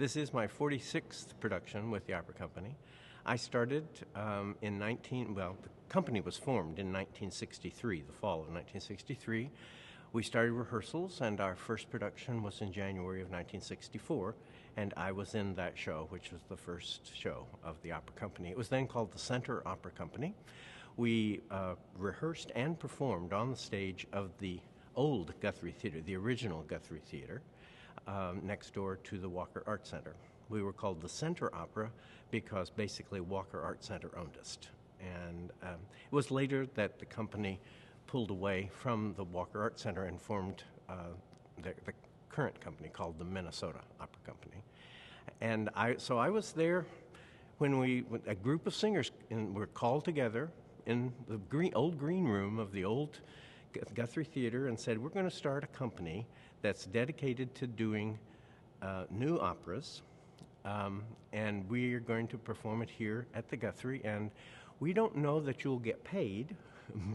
This is my 46th production with the opera company. I started the company was formed in 1963, the fall of 1963. We started rehearsals, and our first production was in January of 1964, and I was in that show, which was the first show of the opera company. It was then called the Center Opera Company. We rehearsed and performed on the stage of the old Guthrie Theater, the original Guthrie Theater, next door to the Walker Art Center. We were called the Center Opera because basically Walker Art Center owned us. And it was later that the company pulled away from the Walker Art Center and formed the current company called the Minnesota Opera Company. And so I was there when a group of singers were called together in the old green room of the old Guthrie Theater and said, we're going to start a company that's dedicated to doing new operas, and we are going to perform it here at the Guthrie, and we don't know that you'll get paid,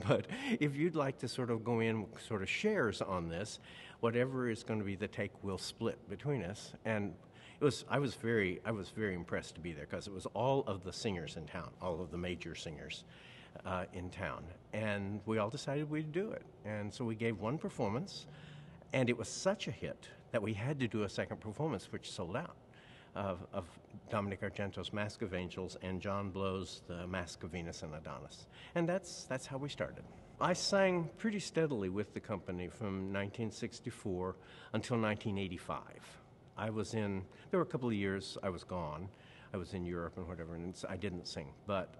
but if you'd like to sort of go in sort of shares on this, whatever is going to be the take, we'll split between us. And I was very impressed to be there because it was all of the singers in town, all of the major singers in town, and we all decided we'd do it. And so we gave one performance, and it was such a hit that we had to do a second performance, which sold out, of Dominic Argento's Mask of Angels and John Blow's The Mask of Venus and Adonis. And that's how we started. I sang pretty steadily with the company from 1964 until 1985. There were a couple of years I was gone. I was in Europe and whatever, and I didn't sing. But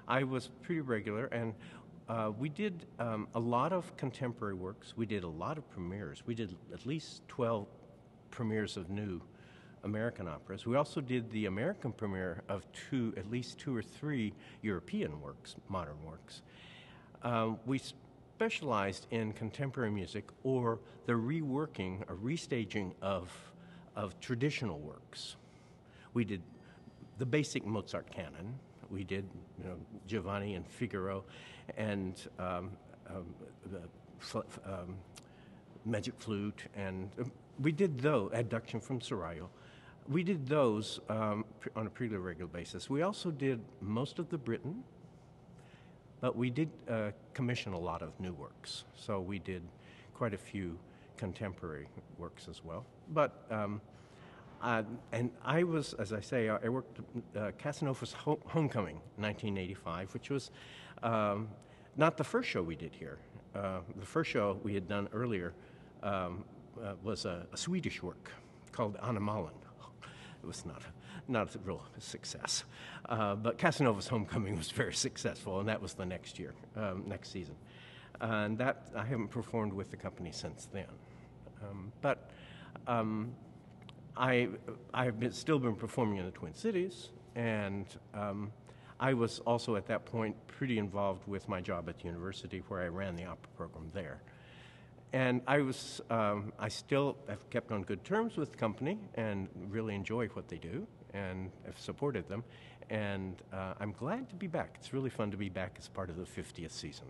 I was pretty regular, and we did a lot of contemporary works. We did a lot of premieres. We did at least 12 premieres of new American operas. We also did the American premiere of at least two or three European works, modern works. We specialized in contemporary music or the reworking or restaging of traditional works. We did the basic Mozart canon. We did, Giovanni and Figaro, and Magic Flute, and we did those, Adduction from Seraglio. We did those on a pretty regular basis. We also did most of the Britain, but we did commission a lot of new works. So we did quite a few contemporary works as well. But and I was, as I say, I worked Casanova's Homecoming in 1985, which was not the first show we did here. The first show we had done earlier was a Swedish work called Animalen. It was not a real success. But Casanova's Homecoming was very successful, and that was the next year, next season. And that I haven't performed with the company since then. But I've still been performing in the Twin Cities, and I was also at that point pretty involved with my job at the university where I ran the opera program there. And I still have kept on good terms with the company and really enjoy what they do and have supported them. And I'm glad to be back. It's really fun to be back as part of the 50th season.